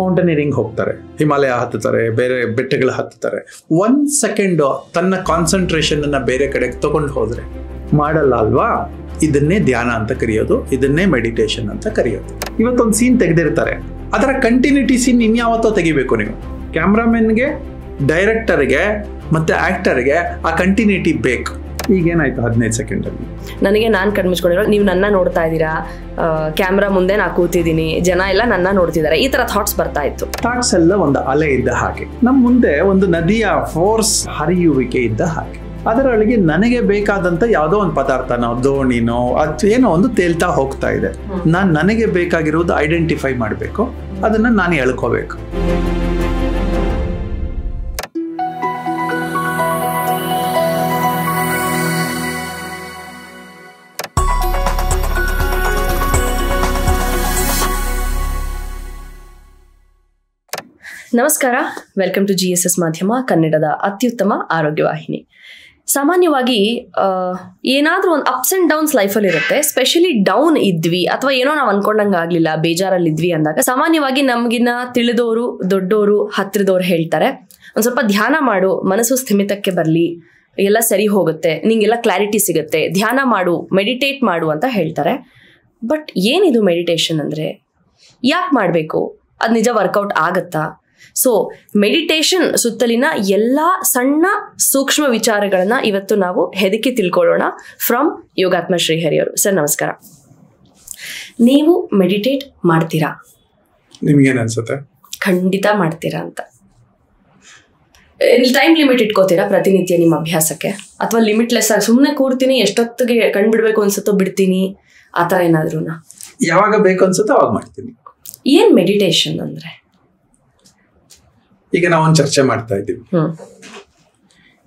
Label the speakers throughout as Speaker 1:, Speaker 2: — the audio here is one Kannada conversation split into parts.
Speaker 1: ಮೌಂಟೇನಿಯರಿಂಗ್ ಹೋಗ್ತಾರೆ, ಹಿಮಾಲಯ ಹತ್ತುತ್ತಾರೆ, ಬೇರೆ ಬೆಟ್ಟಗಳು ಹತ್ತುತ್ತಾರೆ. 1 ಸೆಕೆಂಡು ತನ್ನ ಕಾನ್ಸಂಟ್ರೇಷನ್ ಅನ್ನ ಬೇರೆ ಕಡೆಗೆ ತಗೊಂಡು ಹೋದ್ರೆ ಮಾಡಲ್ಲ ಅಲ್ವಾ? ಇದನ್ನೇ ಧ್ಯಾನ ಅಂತ ಕರೆಯೋದು, ಇದನ್ನೇ ಮೆಡಿಟೇಷನ್ ಅಂತ ಕರೆಯೋದು. ಇವತ್ತೊಂದು ಸೀನ್ ತೆಗೆದಿರ್ತಾರೆ, ಅದರ ಕಂಟಿನ್ಯೂಟಿ ಸೀನ್ ಇನ್ಯಾವತ್ತೋ ತೆಗಿಬೇಕು ನೀವು. ಕ್ಯಾಮ್ರಾಮನ್ಗೆ, ಡೈರೆಕ್ಟರ್ಗೆ ಮತ್ತೆ ಆಕ್ಟರ್ಗೆ ಆ ಕಂಟಿನ್ಯೂಟಿ ಬೇಕು. ಈಗೇನಾಯ್ತು 15 ಸೆಕೆಂಡಲ್ಲಿ
Speaker 2: ನನಗೆ ನಾನು ಕಣ್ಮುಚ್ಕೊಂಡಿರೋ, ನೀವು ನನ್ನ ನೋಡ್ತಾ ಇದ್ದೀರಾ, ಕ್ಯಾಮ್ರಾ ಮುಂದೆ ನಾ ಕೂತಿದ್ದೀನಿ, ಜನ ಎಲ್ಲ ನನ್ನ ನೋಡ್ತಿದ್ದಾರೆ, ಈ ತರ ಥಾಟ್ಸ್ ಬರ್ತಾ ಇತ್ತು.
Speaker 1: ಥಾಟ್ಸ್ ಎಲ್ಲ ಒಂದು ಅಲೆ ಇದ್ದ ಹಾಗೆ, ನಮ್ಮ ಮುಂದೆ ಒಂದು ನದಿಯ ಫೋರ್ಸ್ ಹರಿಯುವಿಕೆ ಇದ್ದ ಹಾಗೆ. ಅದರೊಳಗೆ ನನಗೆ ಬೇಕಾದಂತ ಯಾವುದೋ ಒಂದು ಪದಾರ್ಥನೋ ದೋಣಿನೋ ಏನೋ ಒಂದು ತೇಲ್ತಾ ಹೋಗ್ತಾ ಇದೆ. ನನಗೆ ಬೇಕಾಗಿರೋದು ಐಡೆಂಟಿಫೈ ಮಾಡಬೇಕು, ಅದನ್ನ ನಾನು ಎಳ್ಕೋಬೇಕು.
Speaker 2: ನಮಸ್ಕಾರ, ವೆಲ್ಕಮ್ ಟು GSS ಮಾಧ್ಯಮ, ಕನ್ನಡದ ಅತ್ಯುತ್ತಮ ಆರೋಗ್ಯ ವಾಹಿನಿ. ಸಾಮಾನ್ಯವಾಗಿ ಏನಾದ್ರೂ ಒಂದು ಅಪ್ಸ್ ಅಂಡ್ ಡೌನ್ಸ್ ಲೈಫಲ್ಲಿ ಇರುತ್ತೆ. ಸ್ಪೆಷಲಿ ಡೌನ್ ಇದ್ವಿ ಅಥವಾ ಏನೋ ನಾವು ಅನ್ಕೊಂಡಂಗೆ ಆಗ್ಲಿಲ್ಲ, ಬೇಜಾರಲ್ಲಿದ್ವಿ ಅಂದಾಗ ಸಾಮಾನ್ಯವಾಗಿ ನಮಗಿನ್ನ ತಿಳಿದವರು, ದೊಡ್ಡವರು, ಹತ್ತಿರದವ್ರು ಹೇಳ್ತಾರೆ, ಒಂದ್ ಸ್ವಲ್ಪ ಧ್ಯಾನ ಮಾಡು, ಮನಸ್ಸು ಸ್ಥಿಮಿತಕ್ಕೆ ಬರಲಿ, ಎಲ್ಲ ಸರಿ ಹೋಗುತ್ತೆ, ನಿಂಗೆಲ್ಲ ಕ್ಲಾರಿಟಿ ಸಿಗುತ್ತೆ, ಧ್ಯಾನ ಮಾಡು, ಮೆಡಿಟೇಟ್ ಮಾಡು ಅಂತ ಹೇಳ್ತಾರೆ. ಬಟ್ ಏನಿದು ಮೆಡಿಟೇಷನ್ ಅಂದರೆ, ಯಾಕೆ ಮಾಡಬೇಕು, ಅದು ನಿಜ ವರ್ಕೌಟ್ ಆಗತ್ತಾ? ಸೊ ಮೆಡಿಟೇಷನ್ ಸುತ್ತಲಿನ ಎಲ್ಲ ಸಣ್ಣ ಸೂಕ್ಷ್ಮ ವಿಚಾರಗಳನ್ನ ಇವತ್ತು ನಾವು ಹೆದಕಿ ತಿಳ್ಕೊಳ್ಳೋಣ ಫ್ರಮ್ ಯೋಗಾತ್ಮ ಶ್ರೀಹರಿ ಅವರು. ಸರ್ ನಮಸ್ಕಾರ. ನೀವು ಮೆಡಿಟೇಟ್ ಮಾಡ್ತೀರಾ?
Speaker 1: ನಿಮ್ಗೇನ್ ಅನ್ಸುತ್ತೆ?
Speaker 2: ಖಂಡಿತ ಮಾಡ್ತೀರಾ ಅಂತ. ಟೈಮ್ ಲಿಮಿಟ್ ಇಟ್ಕೋತೀರಾ ಪ್ರತಿನಿತ್ಯ ನಿಮ್ಮ ಅಭ್ಯಾಸಕ್ಕೆ, ಅಥವಾ ಲಿಮಿಟ್ಲೆಸ್ ಆಗಿ ಸುಮ್ಮನೆ ಕೂರ್ತೀನಿ, ಎಷ್ಟೊತ್ತಿಗೆ ಕಂಡುಬಿಡ್ಬೇಕು ಅನ್ಸುತ್ತೋ ಬಿಡ್ತೀನಿ, ಆ ಥರ ಏನಾದ್ರೂ?
Speaker 1: ಯಾವಾಗ ಬೇಕು ಅನ್ಸುತ್ತೋ ಅವಾಗ ಮಾಡ್ತೀನಿ.
Speaker 2: ಏನ್ ಮೆಡಿಟೇಷನ್ ಅಂದ್ರೆ?
Speaker 1: ಈಗ ನಾವೊಂದು ಚರ್ಚೆ ಮಾಡ್ತಾ ಇದ್ದೀವಿ.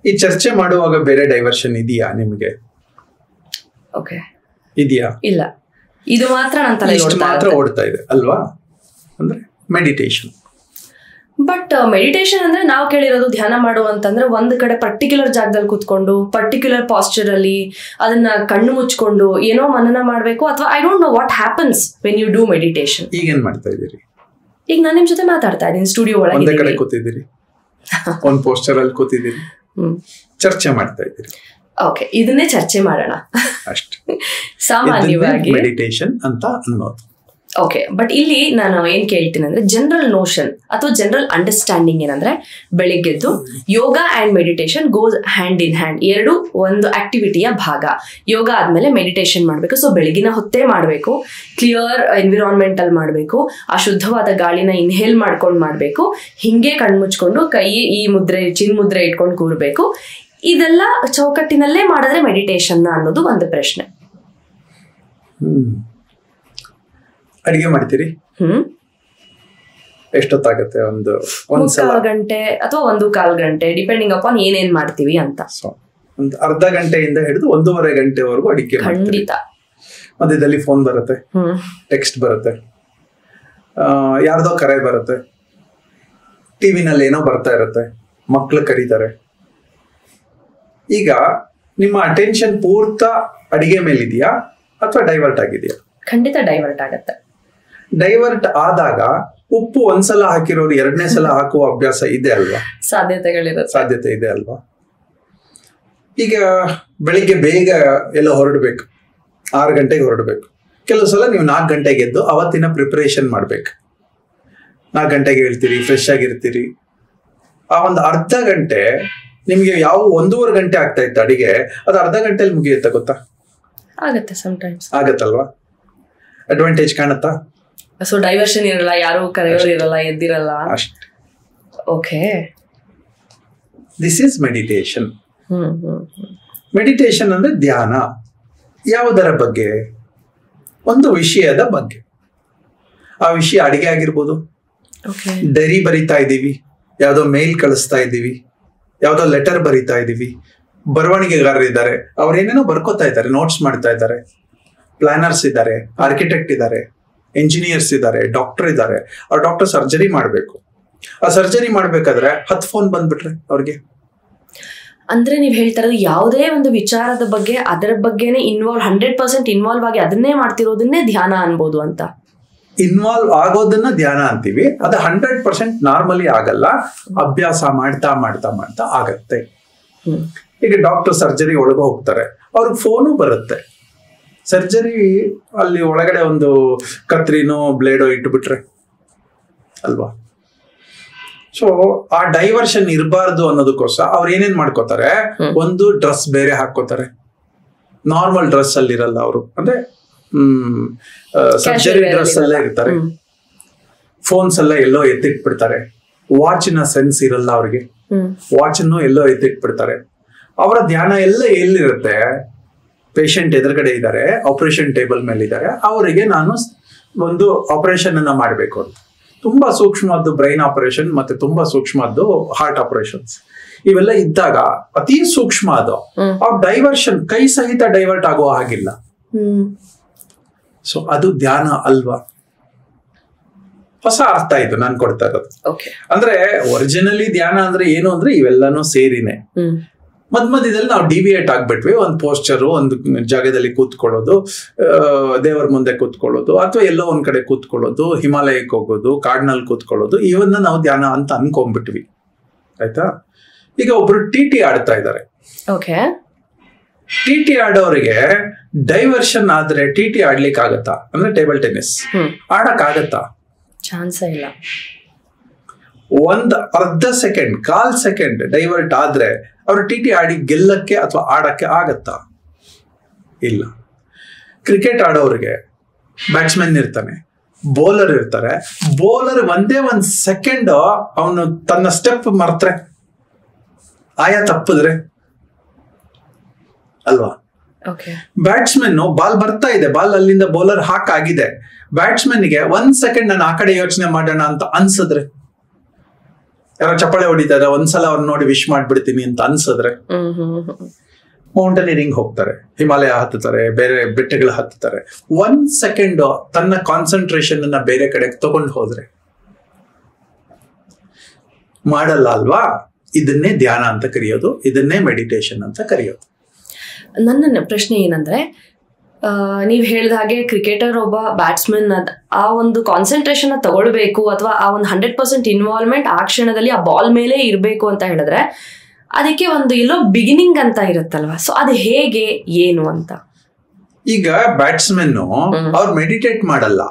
Speaker 1: ಈ ಚರ್ಚೆ ಮಾಡುವಾಗ ಬೇರೆ ಡೈವರ್ಷನ್ ಇದೆಯಾ ನಿಮಗೆ?
Speaker 2: ಓಕೆ,
Speaker 1: ಇದೆಯಾ?
Speaker 2: ಇಲ್ಲ, ಇದು ಮಾತ್ರ ನನ್ನ ತಲೆ
Speaker 1: ಮಾತ್ರ ಓಡ್ತಾ ಇದೆ ಅಲ್ವಾ? ಅಂದ್ರೆ ಮೆಡಿಟೇಷನ್.
Speaker 2: ಬಟ್ ಮೆಡಿಟೇಷನ್ ಅಂದ್ರೆ ನಾವು ಕೇಳಿರೋದು ಧ್ಯಾನ ಮಾಡು ಅಂತಂದ್ರೆ ಒಂದ್ ಕಡೆ ಪರ್ಟಿಕ್ಯುಲರ್ ಜಾಗದಲ್ಲಿ ಕೂತ್ಕೊಂಡು ಪರ್ಟಿಕ್ಯುಲರ್ ಪಾಸ್ಚರ್ ಅಲ್ಲಿ ಅದನ್ನ ಕಣ್ಣು ಮುಚ್ಕೊಂಡು ಏನೋ ಮನನ ಮಾಡ್ಬೇಕು, ಅಥವಾ I don't know what happens when you do meditation.
Speaker 1: ಈಗೇನ್ ಮಾಡ್ತಾ ಇದ್ದೀರಿ?
Speaker 2: ಈಗ ನಾನು ನಿಮ್ ಜೊತೆ ಮಾತಾಡ್ತಾ ಇದ್ದೀನಿ, ಸ್ಟುಡಿಯೋ ಒಳಗೆ
Speaker 1: ಒಂದೇ ಕಡೆ ಕೂತಿದ್ದೀರಿ, ಒಂದ್ ಪೋಸ್ಟರ್ ಅಲ್ಲಿ ಕೂತಿದ್ದೀರಿ, ಚರ್ಚೆ ಮಾಡ್ತಾ ಇದ್ದೀರಿ.
Speaker 2: ಓಕೆ, ಇದನ್ನೇ ಚರ್ಚೆ ಮಾಡೋಣ
Speaker 1: ಅಷ್ಟೇ.
Speaker 2: ಸಾಮಾನ್ಯವಾಗಿ
Speaker 1: ಮೆಡಿಟೇಷನ್ ಅಂತ ಅನ್ನೋದು.
Speaker 2: ಓಕೆ, ಬಟ್ ಇಲ್ಲಿ ನಾನು ಏನ್ ಕೇಳ್ತೀನಿ ಅಂದ್ರೆ, ಜನರಲ್ ನೋಷನ್ ಅಥವಾ ಜನರಲ್ ಅಂಡರ್ಸ್ಟ್ಯಾಂಡಿಂಗ್ ಏನಂದ್ರೆ, ಬೆಳಿಗ್ಗೆದ್ದು yoga and meditation goes hand in hand, ಎರಡು ಒಂದು ಆಕ್ಟಿವಿಟಿಯ ಭಾಗ. ಯೋಗ ಆದ್ಮೇಲೆ ಮೆಡಿಟೇಷನ್ ಮಾಡಬೇಕು. ಸೊ ಬೆಳಗಿನ ಹೊತ್ತೇ ಮಾಡಬೇಕು, ಕ್ಲಿಯರ್ ಎನ್ವಿರಾನ್ಮೆಂಟ್ ಅಲ್ಲಿ ಮಾಡಬೇಕು, ಆ ಶುದ್ಧವಾದ ಗಾಳಿನ ಇನ್ಹೇಲ್ ಮಾಡ್ಕೊಂಡು ಮಾಡಬೇಕು, ಹಿಂಗೆ ಕಣ್ಮುಚ್ಕೊಂಡು ಕೈ ಈ ಮುದ್ರೆ ಚಿನ್ ಮುದ್ರೆ ಇಟ್ಕೊಂಡು ಕೂರ್ಬೇಕು. ಇದೆಲ್ಲ ಚೌಕಟ್ಟಿನಲ್ಲೇ ಮಾಡಿದ್ರೆ ಮೆಡಿಟೇಷನ್ ಅನ್ನೋದು ಒಂದು ಪ್ರಶ್ನೆ.
Speaker 1: ಅಡಿಗೆ ಮಾಡ್ತೀರಿ? ಎಷ್ಟೊತ್ತಾಗತ್ತೆ? ಒಂದ್ಸಲ
Speaker 2: ಗಂಟೆ ಅಥವಾ 1.25 ಗಂಟೆ, ಡಿಪೆಂಡಿಂಗ್ ಅಪಾನ್ ಏನೇನ್ ಮಾಡ್ತೀವಿ ಅಂತ.
Speaker 1: ಒಂದು ಅರ್ಧ ಗಂಟೆಯಿಂದ ಹಿಡಿದು 1.5 ಗಂಟೆವರೆಗೂ ಅಡಿಗೆ
Speaker 2: ಖಂಡಿತ.
Speaker 1: ಮಧ್ಯದಲ್ಲಿ ಫೋನ್ ಬರುತ್ತೆ, ಟೆಕ್ಸ್ಟ್ ಬರುತ್ತೆ, ಯಾರ್ದೋ ಕರೆ ಬರುತ್ತೆ, ಟಿವಿನಲ್ಲಿ ಏನೋ ಬರ್ತಾ ಇರುತ್ತೆ, ಮಕ್ಳು ಕರೀತಾರೆ. ಈಗ ನಿಮ್ಮ ಅಟೆನ್ಷನ್ ಪೂರ್ತ ಅಡಿಗೆ ಮೇಲಿದೆಯಾ ಅಥವಾ ಡೈವರ್ಟ್ ಆಗಿದೆಯಾ?
Speaker 2: ಖಂಡಿತ ಡೈವರ್ಟ್ ಆಗತ್ತೆ.
Speaker 1: ಡೈವರ್ಟ್ ಆದಾಗ ಉಪ್ಪು ಒಂದ್ಸಲ ಹಾಕಿರೋರು 2ನೇ ಸಲ ಹಾಕುವ ಅಭ್ಯಾಸ ಇದೆ ಅಲ್ವಾ? ಸಾಧ್ಯತೆ ಇದೆ ಅಲ್ವಾ? ಈಗ ಬೆಳಿಗ್ಗೆ ಬೇಗ ಎಲ್ಲ ಹೊರಡ್ಬೇಕು, 6 ಗಂಟೆಗೆ ಹೊರಡ್ಬೇಕು. ಕೆಲವು ಸಲ ನೀವು 4 ಗಂಟೆಗೆ ಎದ್ದು ಅವತ್ತಿನ ಪ್ರಿಪರೇಷನ್ ಮಾಡ್ಬೇಕು. 4 ಗಂಟೆಗೆ ಹೇಳ್ತೀರಿ, ಫ್ರೆಶ್ ಆಗಿರ್ತೀರಿ. ಆ ಒಂದು ಅರ್ಧ ಗಂಟೆ ನಿಮ್ಗೆ ಯಾವ 1.5 ಗಂಟೆ ಆಗ್ತಾ ಇತ್ತು ಅಡಿಗೆ, ಅದು ಅರ್ಧ ಗಂಟೆಯಲ್ಲಿ ಮುಗಿಯುತ್ತೆ ಗೊತ್ತಾ?
Speaker 2: ಆಗತ್ತೆ, ಸಮಟೈಮ್ಸ್
Speaker 1: ಆಗತ್ತಲ್ವಾ? ಅಡ್ವಾಂಟೇಜ್ ಕಾಣುತ್ತಾ?
Speaker 2: ಸೊ ಡೈವರ್ಷನ್ ಇರಲ್ಲ, ಯಾರು ಕರೆಯೋರು ಇರಲ್ಲ, ಎದ್ದಿರಲ್ಲ.
Speaker 1: ಅಷ್ಟೇ.
Speaker 2: Okay,
Speaker 1: this is meditation. Meditation ಅಂದ್ರೆ ಧ್ಯಾನ. ಯಾವುದರ ಬಗ್ಗೆ? ಒಂದು ವಿಷಯದ ಬಗ್ಗೆ. ಆ ವಿಷಯ ಅಡಿಗೆ ಆಗಿರ್ಬೋದು, ಡೈರಿ ಬರಿತಾ ಇದ್ದೀವಿ, ಯಾವುದೋ ಮೇಲ್ ಕಳಿಸ್ತಾ ಇದ್ದೀವಿ, ಯಾವುದೋ ಲೆಟರ್ ಬರಿತಾ ಇದ್ದೀವಿ, ಬರವಣಿಗೆಗಾರರು ಇದ್ದಾರೆ, ಅವ್ರೇನೇನೋ ಬರ್ಕೋತಾ ಇದ್ದಾರೆ, ನೋಟ್ಸ್ ಮಾಡ್ತಾ ಇದ್ದಾರೆ, ಪ್ಲಾನರ್ಸ್ ಇದ್ದಾರೆ, ಆರ್ಕಿಟೆಕ್ಟ್ ಇದ್ದಾರೆ, ಎಂಜಿನಿಯರ್ಸ್ ಇದ್ದಾರೆ, ಡಾಕ್ಟರ್ ಇದ್ದಾರೆ. ಆ ಡಾಕ್ಟರ್ ಸರ್ಜರಿ ಮಾಡಬೇಕು. ಆ ಸರ್ಜರಿ ಮಾಡ್ಬೇಕಾದ್ರೆ 10 ಫೋನ್ ಬಂದ್ಬಿಟ್ರೆ ಅವ್ರಿಗೆ.
Speaker 2: ಅಂದ್ರೆ ನೀವ್ ಹೇಳ್ತಾ ಇರೋದು ಯಾವುದೇ ಒಂದು ವಿಚಾರದ ಬಗ್ಗೆ ಅದರ ಬಗ್ಗೆನೇ 100% ಇನ್ವಾಲ್ವ್ ಆಗಿ ಅದನ್ನೇ ಮಾಡ್ತಿರೋದನ್ನೇ ಧ್ಯಾನ ಅನ್ಬೋದು ಅಂತ.
Speaker 1: ಇನ್ವಾಲ್ವ್ ಆಗೋದನ್ನ ಧ್ಯಾನ ಅಂತೀವಿ. ಅದು 100% ನಾರ್ಮಲಿ ಆಗಲ್ಲ, ಅಭ್ಯಾಸ ಮಾಡ್ತಾ ಮಾಡ್ತಾ ಮಾಡ್ತಾ ಆಗತ್ತೆ. ಈಗ ಡಾಕ್ಟರ್ ಸರ್ಜರಿ ಒಳಗೆ ಹೋಗ್ತಾರೆ, ಅವ್ರಿಗೆ ಫೋನು ಬರುತ್ತೆ. ಸರ್ಜರಿ ಅಲ್ಲಿ ಒಳಗಡೆ ಒಂದು ಕತ್ರಿನೋ ಬ್ಲೇಡೋ ಇಟ್ಬಿಟ್ರೆ ಅಲ್ವಾ. ಸೊ ಆ ಡೈವರ್ಷನ್ ಇರಬಾರ್ದು ಅನ್ನೋದಕ್ಕೋಸ್ಕರ ಅವ್ರು ಏನೇನ್ ಮಾಡ್ಕೋತಾರೆ, ಒಂದು ಡ್ರೆಸ್ ಬೇರೆ ಹಾಕೋತಾರೆ, ನಾರ್ಮಲ್ ಡ್ರೆಸ್ ಅಲ್ಲಿ ಇರಲ್ಲ ಅವರು, ಅಂದ್ರೆ ಸರ್ಜರಿ ಡ್ರೆಸ್ ಅಲ್ಲೇ ಇರ್ತಾರೆ. ಫೋನ್ಸ್ ಎಲ್ಲ ಎಲ್ಲೋ ಎತ್ತಿಟ್ಬಿಡ್ತಾರೆ, ವಾಚಿನ ಸೆನ್ಸ್ ಇರಲ್ಲ ಅವ್ರಿಗೆ, ವಾಚ್ ಅನ್ನು ಎಲ್ಲೋ ಎತ್ತಿಟ್ಬಿಡ್ತಾರೆ. ಅವರ ಧ್ಯಾನ ಎಲ್ಲ ಎಲ್ಲಿರುತ್ತೆ, ಪೇಷಂಟ್ ಎದುರುಗಡೆ ಇದ್ದಾರೆ, ಆಪರೇಷನ್ ಟೇಬಲ್ ಮೇಲೆ ಇದ್ದಾರೆ, ಅವರಿಗೆ ನಾನು ಒಂದು ಆಪರೇಷನ್ ಅನ್ನ ಮಾಡಬೇಕು ಅಂತ. ತುಂಬಾ ಸೂಕ್ಷ್ಮದ್ದು ಬ್ರೈನ್ ಆಪರೇಷನ್, ಮತ್ತೆ ತುಂಬಾ ಸೂಕ್ಷ್ಮದ್ದು ಹಾರ್ಟ್ ಆಪರೇಷನ್ಸ್. ಇವೆಲ್ಲ ಇದ್ದಾಗ ಅತಿ ಸೂಕ್ಷ್ಮ ಅದು, ಆ ಡೈವರ್ಷನ್ ಕೈ ಸಹಿತ ಡೈವರ್ಟ್ ಆಗೋ ಹಾಗಿಲ್ಲ. ಸೊ ಅದು ಧ್ಯಾನ ಅಲ್ವಾ? ಹೊಸ ಅರ್ಥ ಇದು ನಾನು ಕೊಡ್ತಾ ಇರೋದು. ಅಂದ್ರೆ ಒರಿಜಿನಲಿ ಧ್ಯಾನ ಅಂದ್ರೆ ಏನು ಅಂದ್ರೆ ಇವೆಲ್ಲಾನು ಸೇರಿನೇ. ಮಧ್ಯದಲ್ಲಿ ನಾವು ಡಿವಿಯೇಟ್ ಆಗ್ಬಿಟ್ವಿ, ಒಂದು ಪೋಸ್ಚರು, ಒಂದು ಜಾಗದಲ್ಲಿ ಕೂತ್ಕೊಳ್ಳೋದು, ದೇವರ ಮುಂದೆ ಕೂತ್ಕೊಳ್ಳೋದು, ಅಥವಾ ಎಲ್ಲೋ ಒಂದ್ ಕಡೆ ಕೂತ್ಕೊಳ್ಳೋದು, ಹಿಮಾಲಯಕ್ಕೆ ಹೋಗೋದು, ಕಾಡ್ನಲ್ಲಿ ಕೂತ್ಕೊಳ್ಳೋದು, ಇವನ್ನ ನಾವು ಧ್ಯಾನ ಅಂತ ಅನ್ಕೊಂಡ್ಬಿಟ್ವಿ. ಆಯ್ತಾ? ಈಗ ಒಬ್ರು ಟಿ ಆಡ್ತಾ ಇದ್ದಾರೆ. ಟಿ ಆಡೋರಿಗೆ ಡೈವರ್ಷನ್ ಆದ್ರೆ ಟಿ ಆಡ್ಲಿಕ್ಕೆ ಆಗತ್ತಾ? ಅಂದ್ರೆ ಟೇಬಲ್ ಟೆನ್ನಿಸ್ ಆಡಕ್ ಆಗತ್ತಾ?
Speaker 2: ಚಾನ್ಸ್ ಇಲ್ಲ.
Speaker 1: ಒಂದ್ ಅರ್ಧ ಸೆಕೆಂಡ್, 1/4 ಸೆಕೆಂಡ್ ಡೈವರ್ಟ್ ಆದ್ರೆ ಅವ್ರು ಟಿ ಆಡಿ ಗೆಲ್ಲಕ್ಕೆ ಅಥವಾ ಆಡಕ್ಕೆ ಆಗತ್ತಾ? ಇಲ್ಲ. ಕ್ರಿಕೆಟ್ ಆಡೋರಿಗೆ ಬ್ಯಾಟ್ಸ್ಮನ್ ಇರ್ತಾನೆ, ಬೌಲರ್ ಇರ್ತಾರೆ. ಬೌಲರ್ ಒಂದೇ 1 ಸೆಕೆಂಡ್ ಅವನು ತನ್ನ ಸ್ಟೆಪ್ ಮರ್ತ್ರೆ, ಆಯಾ ತಪ್ಪಿದ್ರೆ ಅಲ್ವಾ. ಬ್ಯಾಟ್ಸ್ಮನ್ ಬಾಲ್ ಬರ್ತಾ ಇದೆ, ಬಾಲ್ ಅಲ್ಲಿಂದ ಬೌಲರ್ ಹಾಕಾಗಿದೆ, ಬ್ಯಾಟ್ಸ್ಮನ್ಗೆ 1 ಸೆಕೆಂಡ್ ನಾನು ಆ ಕಡೆ ಯೋಚನೆ ಮಾಡೋಣ ಅಂತ ಅನ್ಸಿದ್ರೆ, ಯಾರೋ ಚಪ್ಪಾಳೆ ಹೊಡಿತಾರೆ, ಒಂದ್ಸಲ ಅವ್ರನ್ನ ನೋಡಿ ವಿಶ್ ಮಾಡ್ಬಿಡ್ತೀನಿ ಅಂತ ಅನ್ಸಿದ್ರೆ, ಮೌಂಟೇನಿಯರಿಂಗ್ ಹೋಗ್ತಾರೆ, ಹಿಮಾಲಯ ಹತ್ತುತ್ತಾರೆ, ಬೇರೆ ಬೆಟ್ಟಗಳು ಹತ್ತುತ್ತಾರೆ, 1 ಸೆಕೆಂಡ್ ತನ್ನ ಕಾನ್ಸಂಟ್ರೇಷನ್ ಅನ್ನ ಬೇರೆ ಕಡೆ ತಗೊಂಡು ಹೋದ್ರೆ ಮಾಡಲ್ಲ ಅಲ್ವಾ. ಇದನ್ನೇ ಧ್ಯಾನ ಅಂತ ಕರೆಯೋದು, ಇದನ್ನೇ ಮೆಡಿಟೇಷನ್ ಅಂತ ಕರೆಯೋದು.
Speaker 2: ನನ್ನ ಪ್ರಶ್ನೆ ಏನಂದ್ರೆ, ನೀವು ಹೇಳಿದ ಹಾಗೆ ಕ್ರಿಕೆಟರ್ ಒಬ್ಬ ಬ್ಯಾಟ್ಸ್ಮನ್ ಆ ಒಂದು ಕಾನ್ಸಂಟ್ರೇಷನ್ ತಗೊಳ್ಬೇಕು, ಅಥವಾ ಆ ಒಂದು 100% ಇನ್ವಾಲ್ವ್ಮೆಂಟ್ ಆ ಕ್ಷಣದಲ್ಲಿ ಆ ಬಾಲ್ ಮೇಲೆ ಇರಬೇಕು ಅಂತ ಹೇಳಿದ್ರೆ ಅದಕ್ಕೆ ಒಂದು ಎಲ್ಲೋ ಬಿಗಿನಿಂಗ್ ಅಂತ ಇರುತ್ತಲ್ವಾ. ಸೊ ಅದು ಹೇಗೆ ಏನು ಅಂತ?
Speaker 1: ಈಗ ಬ್ಯಾಟ್ಸ್ಮನ್ ಅವ್ರು ಮೆಡಿಟೇಟ್ ಮಾಡಲ್ಲ,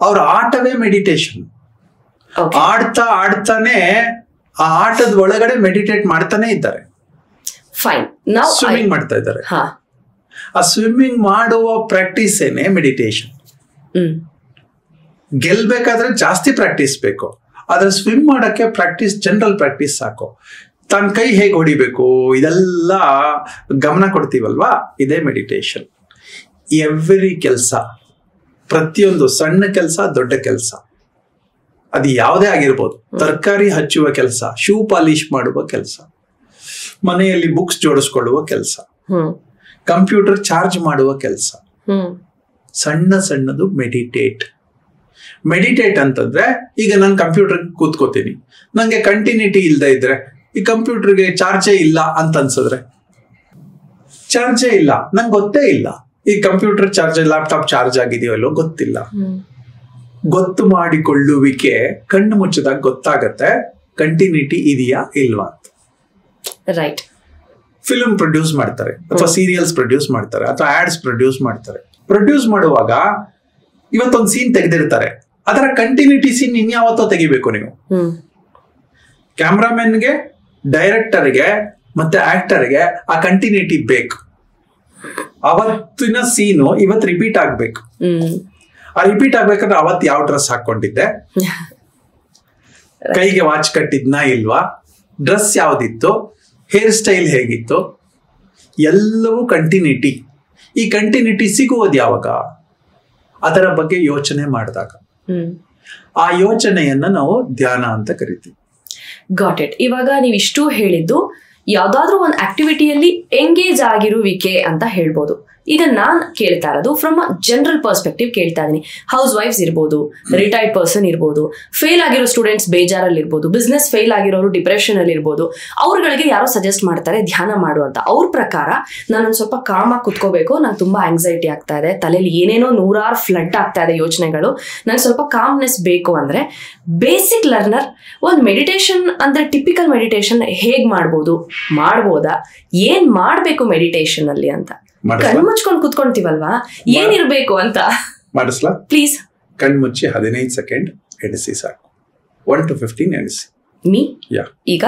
Speaker 1: ಅವ್ರ ಆಟವೇ ಮೆಡಿಟೇಷನ್. ಆಡ್ತಾ ಆಡ್ತಾನೆ ಆ ಆಟದ ಒಳಗಡೆ ಮೆಡಿಟೇಟ್ ಮಾಡ್ತಾನೆ ಇದ್ದಾರೆ.
Speaker 2: ಫೈನ್,
Speaker 1: ಸ್ವಿಮ್ಮಿಂಗ್ ಮಾಡ್ತಾ ಇದ್ದಾರೆ. ಆ ಸ್ವಿಮ್ಮಿಂಗ್ ಮಾಡುವ ಪ್ರಾಕ್ಟೀಸ್ ಏನೇ ಮೆಡಿಟೇಷನ್. ಗೆಲ್ಬೇಕಾದ್ರೆ ಜಾಸ್ತಿ ಪ್ರಾಕ್ಟೀಸ್ ಬೇಕು, ಆದ್ರೆ ಸ್ವಿಮ್ ಮಾಡಕ್ಕೆ ಪ್ರಾಕ್ಟೀಸ್, ಜನರಲ್ ಪ್ರಾಕ್ಟೀಸ್ ಸಾಕು. ತನ್ನ ಕೈ ಹೇಗೆ ಹೊಡಿಬೇಕು ಇದೆಲ್ಲ ಗಮನ ಕೊಡ್ತೀವಲ್ವಾ, ಇದೇ ಮೆಡಿಟೇಷನ್. ಎವ್ರಿ ಕೆಲಸ, ಪ್ರತಿಯೊಂದು ಸಣ್ಣ ಕೆಲಸ, ದೊಡ್ಡ ಕೆಲಸ, ಅದು ಯಾವುದೇ ಆಗಿರ್ಬೋದು, ತರಕಾರಿ ಹಚ್ಚುವ ಕೆಲಸ, ಶೂ ಪಾಲಿಶ್ ಮಾಡುವ ಕೆಲಸ, ಮನೆಯಲ್ಲಿ ಬುಕ್ಸ್ ಜೋಡಿಸ್ಕೊಳ್ಳುವ ಕೆಲಸ, ಕಂಪ್ಯೂಟರ್ ಚಾರ್ಜ್ ಮಾಡುವ ಕೆಲಸ, ಸಣ್ಣ ಸಣ್ಣದು ಮೆಡಿಟೇಟ್. ಮೆಡಿಟೇಟ್ ಅಂತಂದ್ರೆ, ಈಗ ನಾನು ಕಂಪ್ಯೂಟರ್ ಕೂತ್ಕೋತೀನಿ, ನಂಗೆ ಕಂಟಿನ್ಯೂಟಿ ಇಲ್ಲದೆ ಇದ್ರೆ, ಈ ಕಂಪ್ಯೂಟರ್ಗೆ ಚಾರ್ಜೇ ಇಲ್ಲ ಅಂತ ಅನ್ಸಿದ್ರೆ, ಚಾರ್ಜೇ ಇಲ್ಲ, ನಂಗೆ ಗೊತ್ತೇ ಇಲ್ಲ ಈ ಕಂಪ್ಯೂಟರ್ ಚಾರ್ಜ್, ಲ್ಯಾಪ್ಟಾಪ್ ಚಾರ್ಜ್ ಆಗಿದೆಯೋ ಇಲ್ಲೋ ಗೊತ್ತಿಲ್ಲ. ಗೊತ್ತು ಮಾಡಿಕೊಳ್ಳುವಿಕೆ ಕಣ್ಣು ಮುಚ್ಚಿದಾಗ ಗೊತ್ತಾಗತ್ತೆ ಕಂಟಿನ್ಯೂಟಿ ಇದೆಯಾ ಇಲ್ವಾ ಅಂತ.
Speaker 2: ರೈಟ್.
Speaker 1: ಫಿಲ್ಮ್ ಪ್ರೊಡ್ಯೂಸ್ ಮಾಡ್ತಾರೆ, ಅಥವಾ ಸೀರಿಯಲ್ಸ್ ಪ್ರೊಡ್ಯೂಸ್ ಮಾಡ್ತಾರೆ, ಅಥವಾ ಆಡ್ಸ್ ಪ್ರೊಡ್ಯೂಸ್ ಮಾಡ್ತಾರೆ. ಪ್ರೊಡ್ಯೂಸ್ ಮಾಡುವಾಗ ಇವತ್ತೊಂದು ಸೀನ್ ತೆಗೆದಿರ್ತಾರೆ, ಅದರ ಕಂಟಿನ್ಯೂಟಿ ಸೀನ್ ಇನ್ಯಾವತ್ತೋ ತೆಗಿಬೇಕು ನೀವು. ಕ್ಯಾಮ್ರಾಮನ್ಗೆ, ಡೈರೆಕ್ಟರ್ಗೆ ಮತ್ತೆ ಆಕ್ಟರ್ಗೆ ಆ ಕಂಟಿನ್ಯೂಟಿ ಬೇಕು. ಅವತ್ತಿನ ಸೀನು ಇವತ್ತು ರಿಪೀಟ್ ಆಗ್ಬೇಕು. ಆ ರಿಪೀಟ್ ಆಗ್ಬೇಕಂದ್ರೆ ಅವತ್ತು ಯಾವ ಡ್ರೆಸ್ ಹಾಕೊಂಡಿದ್ದೆ, ಕೈಗೆ ವಾಚ್ ಕಟ್ಟಿದ್ನಾ ಇಲ್ವಾ, ಡ್ರೆಸ್ ಯಾವ್ದಿತ್ತು, ಹೇರ್ ಸ್ಟೈಲ್ ಹೇಗಿತ್ತು, ಎಲ್ಲವೂ ಕಂಟಿನ್ಯೂಟಿ. ಈ ಕಂಟಿನ್ಯೂಟಿ ಸಿಗುವುದು ಯಾವಾಗ? ಅದರ ಬಗ್ಗೆ ಯೋಚನೆ ಮಾಡಿದಾಗ. ಆ ಯೋಚನೆಯನ್ನ ನಾವು ಧ್ಯಾನ ಅಂತ ಕರಿತೀವಿ.
Speaker 2: Got it. ಇವಾಗ ನೀವು ಇಷ್ಟು ಹೇಳಿದ್ದು ಯಾವ್ದಾದ್ರು ಒಂದು ಆಕ್ಟಿವಿಟಿಯಲ್ಲಿ ಎಂಗೇಜ್ ಆಗಿರುವಿಕೆ ಅಂತ ಹೇಳ್ಬೋದು. ಈಗ ನಾನ್ ಕೇಳ್ತಾ ಇರೋದು ಫ್ರಮ್ ಅ ಜನರಲ್ ಪರ್ಸ್ಪೆಕ್ಟಿವ್ ಕೇಳ್ತಾ ಇದೀನಿ. ಹೌಸ್ ವೈಫ್ಸ್ ಇರ್ಬೋದು, ರಿಟೈರ್ಡ್ ಪರ್ಸನ್ ಇರ್ಬೋದು, ಫೇಲ್ ಆಗಿರೋ ಸ್ಟೂಡೆಂಟ್ಸ್ ಬೇಜಾರಲ್ಲಿ ಇರ್ಬೋದು, ಬಿಸ್ನೆಸ್ ಫೇಲ್ ಆಗಿರೋರು ಡಿಪ್ರೆಷನ್ ಅಲ್ಲಿ ಇರ್ಬೋದು. ಅವ್ರಗಳಿಗೆ ಯಾರೋ ಸಜೆಸ್ಟ್ ಮಾಡ್ತಾರೆ ಧ್ಯಾನ ಮಾಡು ಅಂತ. ಅವ್ರ ಪ್ರಕಾರ ನಾನೊಂದು ಸ್ವಲ್ಪ ಕಾಮ್ ಆಗಿ ಕುತ್ಕೋಬೇಕು, ನಂಗೆ ತುಂಬಾ ಆಂಗ್ಸೈಟಿ ಆಗ್ತಾ ಇದೆ, ತಲೆಯಲ್ಲಿ ಏನೇನೋ ನೂರಾರು ಫ್ಲಡ್ ಆಗ್ತಾ ಇದೆ ಯೋಚನೆಗಳು, ನಂಗೆ ಸ್ವಲ್ಪ ಕಾಮ್ನೆಸ್ ಬೇಕು ಅಂದ್ರೆ ಬೇಸಿಕ್ ಲರ್ನರ್ ಒಂದು ಮೆಡಿಟೇಷನ್ ಅಂದ್ರೆ ಟಿಪಿಕಲ್ ಮೆಡಿಟೇಷನ್ ಹೇಗ್ ಮಾಡ್ಬೋದಾ, ಏನ್ ಮಾಡ್ಬೇಕು ಮೆಡಿಟೇಷನ್ ಅಲ್ಲಿ ಅಂತ ಕಣ್ಣು ಮುಚ್ಕೊಂಡು ಕುತ್ಕೊಂತೀವಲ್ವಾ, ಏನಿರ್ಬೇಕು ಅಂತ
Speaker 1: ಮಾಡಿಸ್ಲಾ?
Speaker 2: ಪ್ಲೀಸ್
Speaker 1: ಕಣ್ಣು ಮುಚ್ಚಿ 15 ಸೆಕೆಂಡ್ ಎಣಿಸಿ ಸಾಕು. 1 to 15 ಎಣಿಸಿ.
Speaker 2: ಈಗ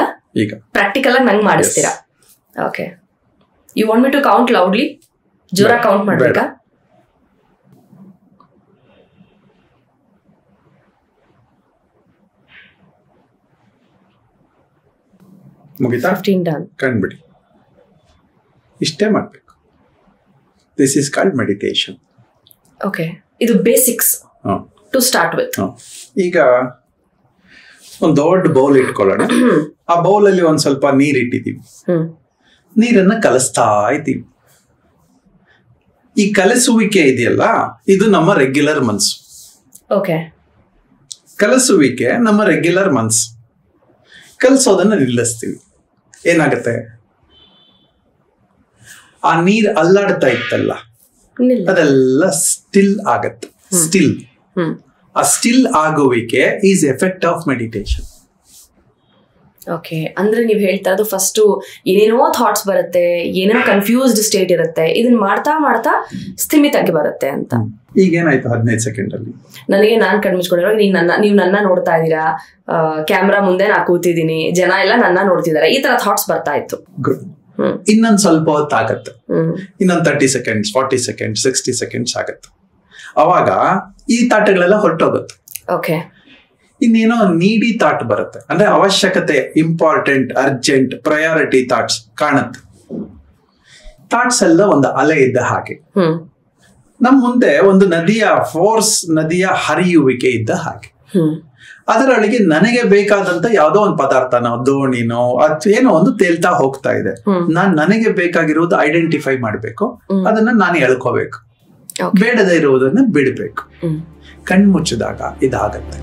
Speaker 2: ಪ್ರಾಕ್ಟಿಕಲ್ ಆಗಿ ನಂಗೆ ಮಾಡಿಸ್ತೀರಾ? Okay. You want me to count loudly? ಜೋರ ಕೌಂಟ್ ಮಾಡ್ಬೇಕಾ?
Speaker 1: ಮುಗಿತಾ?
Speaker 2: 15 ಡನ್.
Speaker 1: ಕಣ್ಬಿಡಿ. ಇಷ್ಟೇ ಮಾಡ್ಬೇಕು. This is called meditation.
Speaker 2: Okay, ಇದು ಬೇಸಿಕ್ಸ್ ಟು ಸ್ಟಾರ್ಟ್ ವಿತ್.
Speaker 1: ಈಗ ಒಂದು ದೊಡ್ಡ ಬೌಲ್ ಇಟ್ಕೊಳ್ಳೋಣ. ಆ ಬೌಲಲ್ಲಿ ಒಂದ್ ಸ್ವಲ್ಪ ನೀರ್ ಇಟ್ಟಿದ್ದೀವಿ. ನೀರನ್ನ ಕಲಿಸ್ತಾ ಇದ್ದೀವಿ. ಈ ಕಲಿಸುವಿಕೆ ಇದೆಯಲ್ಲ, ಇದು ನಮ್ಮ ರೆಗ್ಯುಲರ್ ಮನ್ಸು.
Speaker 2: ಓಕೆ.
Speaker 1: ಕಲಿಸುವಿಕೆ ನಮ್ಮ ರೆಗ್ಯುಲರ್ ಮನ್ಸು. ಕಲಿಸೋದನ್ನ ನಿಲ್ಲಿಸ್ತೀವಿ. ಏನಾಗತ್ತೆ? ಆ ನೀರ್ ಅಲ್ಲಾಡ್ತಾ ಇತ್ತಲ್ಲ, ಅದೆಲ್ಲ ಸ್ಟಿಲ್ ಆಗತ್ತೆ. ಸ್ಟಿಲ್. ಆ ಸ್ಟಿಲ್ ಆಗುವಿಕೆ is effect of meditation.
Speaker 2: Okay, ಅಂದ್ರೆ ನೀವ್ ಹೇಳ್ತಾ ಇರೋದು ಫಸ್ಟ್ ಏನೇನೋ ಥಾಟ್ಸ್ ಬರುತ್ತೆ, ಏನೇನೋ ಕನ್ಫ್ಯೂಸ್ಡ್ ಸ್ಟೇಟ್ ಇರುತ್ತೆ, ಇದನ್ನ ಮಾಡ್ತಾ ಮಾಡ್ತಾ ಸ್ಥಿಮಿತಕ್ಕೆ ಬರುತ್ತೆ ಅಂತ.
Speaker 1: ಈಗೇನಾಯ್ತು 15 ಸೆಕೆಂಡ್ ಅಲ್ಲಿ?
Speaker 2: ನನಗೆ ನಾನ್ ಕಣ್ಮುಚ್ಕೊಂಡಿರೋ ನೀವು ನನ್ನ ನೋಡ್ತಾ ಇದ್ದೀರಾ, ಕ್ಯಾಮ್ರಾ ಮುಂದೆ ನಾ ಕೂತಿದ್ದೀನಿ, ಜನ ಎಲ್ಲ ನನ್ನ ನೋಡ್ತಿದ್ದಾರೆ, ಈ ತರ ಥಾಟ್ಸ್ ಬರ್ತಾ ಇತ್ತು.
Speaker 1: ಇನ್ನೊಂದ್ ಸ್ವಲ್ಪ ಹೊತ್ತು ಆಗತ್ತೆ. ಇನ್ನೊಂದ್ 30 ಸೆಕೆಂಡ್ಸ್, 40 ಸೆಕೆಂಡ್ಸ್, 60 ಸೆಕೆಂಡ್ಸ್ ಆಗತ್ತೆ. ಅವಾಗ ಈ ತಾಟಗಳೆಲ್ಲ ಹೊರಟೋಗುತ್ತೆ.
Speaker 2: ಓಕೆ.
Speaker 1: ಇನ್ನೇನೋ ನೀಡಿ ಥಾಟ್ ಬರುತ್ತೆ, ಅಂದ್ರೆ ಅವಶ್ಯಕತೆ, ಇಂಪಾರ್ಟೆಂಟ್, ಅರ್ಜೆಂಟ್, ಪ್ರಯಾರಿಟಿ ಥಾಟ್ಸ್ ಕಾಣುತ್ತೆ. ಥಾಟ್ಸ್ ಎಲ್ಲ ಒಂದು ಅಲೆ ಇದ್ದ ಹಾಗೆ, ನಮ್ ಮುಂದೆ ಒಂದು ನದಿಯ ಹರಿಯುವಿಕೆ ಇದ್ದ ಹಾಗೆ. ಅದರೊಳಗೆ ನನಗೆ ಬೇಕಾದಂತ ಯಾವ್ದೋ ಒಂದು ಪದಾರ್ಥನೋ, ದೋಣಿನೋ ಅಥವಾ ಏನೋ ಒಂದು ತೇಲ್ತಾ ಹೋಗ್ತಾ ಇದೆ. ನನಗೆ ಬೇಕಾಗಿರುವುದು ಐಡೆಂಟಿಫೈ ಮಾಡ್ಬೇಕು, ಅದನ್ನ ನಾನು ಎಳ್ಕೋಬೇಕು, ಬೇಡದೇ ಇರುವುದನ್ನ ಬಿಡ್ಬೇಕು. ಕಣ್ಮುಚ್ಚಿದಾಗ ಇದಾಗತ್ತೆ.